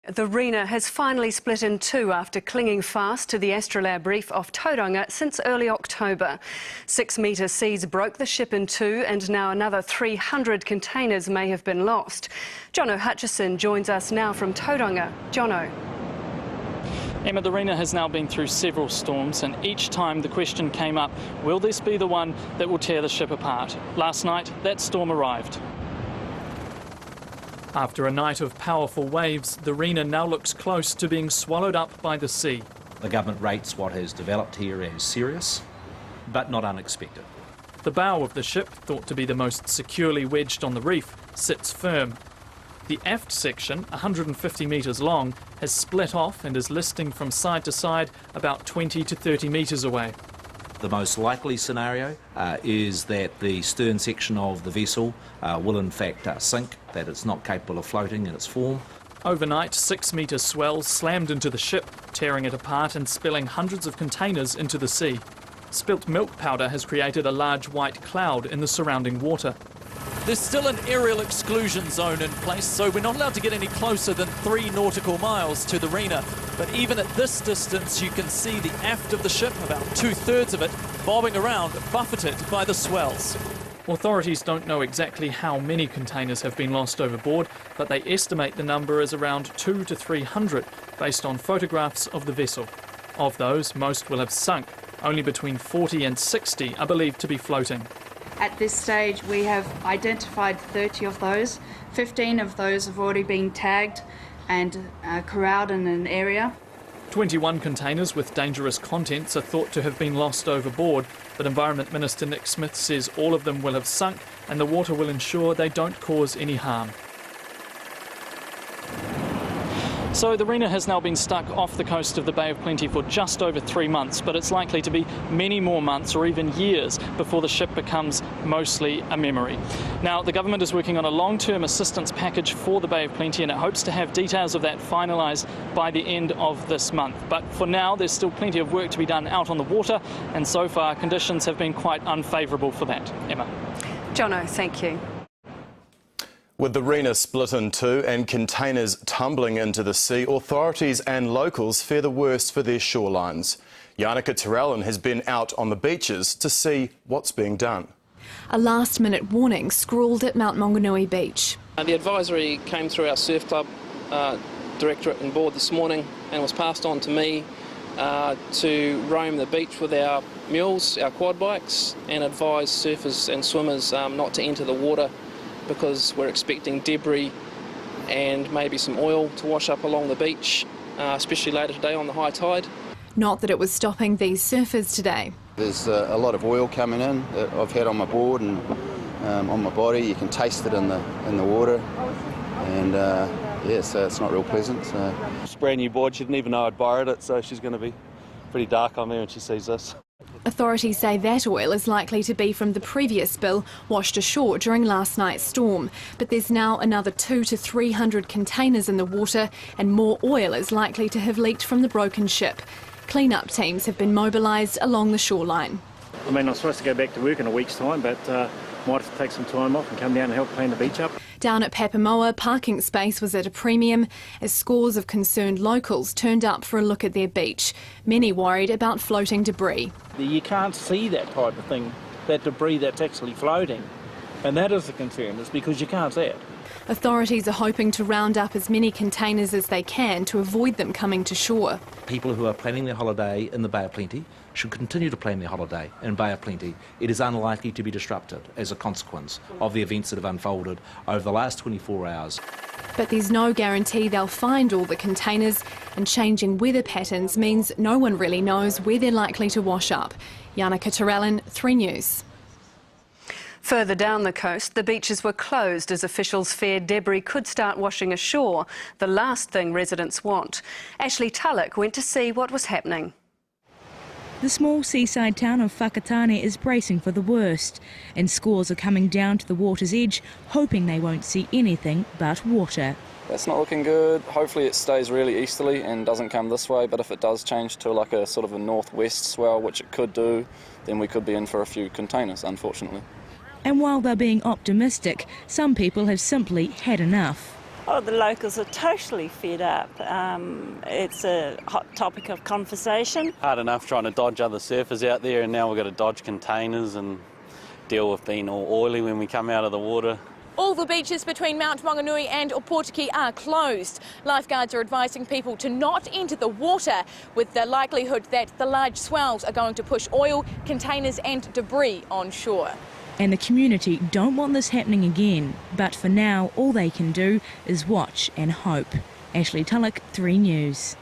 The Rena has finally split in two after clinging fast to the Astrolabe reef off Tauranga since early October. 6-metre seas broke the ship in two and now another 300 containers may have been lost. Jono Hutchison joins us now from Tauranga. Jono. Emma, the Rena has now been through several storms, and each time the question came up, will this be the one that will tear the ship apart? Last night, that storm arrived. After a night of powerful waves, the Rena now looks close to being swallowed up by the sea. The government rates what has developed here as serious, but not unexpected. The bow of the ship, thought to be the most securely wedged on the reef, sits firm. The aft section, 150 metres long, has split off and is listing from side to side about 20 to 30 metres away. The most likely scenario is that the stern section of the vessel will in fact sink, that it's not capable of floating in its form. Overnight, 6-metre swells slammed into the ship, tearing it apart and spilling hundreds of containers into the sea. Spilt milk powder has created a large white cloud in the surrounding water. There's still an aerial exclusion zone in place, so we're not allowed to get any closer than 3 nautical miles to the Rena. But even at this distance, you can see the aft of the ship, about 2/3 of it, bobbing around, buffeted by the swells. Authorities don't know exactly how many containers have been lost overboard, but they estimate the number is around 200 to 300, based on photographs of the vessel. Of those, most will have sunk. Only between 40 and 60 are believed to be floating. At this stage, we have identified 30 of those. 15 of those have already been tagged and corralled in an area. 21 containers with dangerous contents are thought to have been lost overboard, but Environment Minister Nick Smith says all of them will have sunk and the water will ensure they don't cause any harm. So the Rena has now been stuck off the coast of the Bay of Plenty for just over 3 months, but it's likely to be many more months or even years before the ship becomes mostly a memory. Now, the government is working on a long-term assistance package for the Bay of Plenty, and it hopes to have details of that finalised by the end of this month. But for now, there's still plenty of work to be done out on the water, and so far conditions have been quite unfavourable for that. Emma. Jono, thank you. With the Rena split in two and containers tumbling into the sea, authorities and locals fear the worst for their shorelines. Yannicka Terrellin has been out on the beaches to see what's being done. A last-minute warning scrawled at Mount Maunganui Beach. The advisory came through our surf club directorate and board this morning and was passed on to me to roam the beach with our mules, our quad bikes, and advise surfers and swimmers not to enter the water, because we're expecting debris and maybe some oil to wash up along the beach, especially later today on the high tide. Not that it was stopping these surfers today. There's a lot of oil coming in that I've had on my board and on my body. You can taste it in the water, and yeah, so it's not real pleasant. So. It's a brand new board. She didn't even know I'd borrowed it, so she's going to be pretty dark on me when she sees this. Authorities say that oil is likely to be from the previous spill washed ashore during last night's storm. But there's now another 200 to 300 containers in the water, and more oil is likely to have leaked from the broken ship. Clean-up teams have been mobilised along the shoreline. I mean, I'm supposed to go back to work in a week's time, but might have to take some time off and come down and help clean the beach up. Down at Papamoa, parking space was at a premium as scores of concerned locals turned up for a look at their beach, many worried about floating debris. You can't see that type of thing, that debris that's actually floating, and that is the concern, is because you can't see it. Authorities are hoping to round up as many containers as they can to avoid them coming to shore. People who are planning their holiday in the Bay of Plenty should continue to plan their holiday in Bay of Plenty. It is unlikely to be disrupted as a consequence of the events that have unfolded over the last 24 hours. But there's no guarantee they'll find all the containers, and changing weather patterns means no one really knows where they're likely to wash up. Yannicka Terrellin, 3 News. Further down the coast, the beaches were closed as officials feared debris could start washing ashore, the last thing residents want. Ashley Tulloch went to see what was happening. The small seaside town of Whakatane is bracing for the worst, and scores are coming down to the water's edge, hoping they won't see anything but water. It's not looking good. Hopefully it stays really easterly and doesn't come this way, but if it does change to like a sort of a northwest swell, which it could do, then we could be in for a few containers, unfortunately. And while they're being optimistic, some people have simply had enough. Oh, the locals are totally fed up. It's a hot topic of conversation. Hard enough trying to dodge other surfers out there, and now we've got to dodge containers and deal with being all oily when we come out of the water. All the beaches between Mount Maunganui and Opotiki are closed. Lifeguards are advising people to not enter the water, with the likelihood that the large swells are going to push oil, containers and debris on shore. And the community don't want this happening again, but for now all they can do is watch and hope. Ashley Tulloch, 3 News.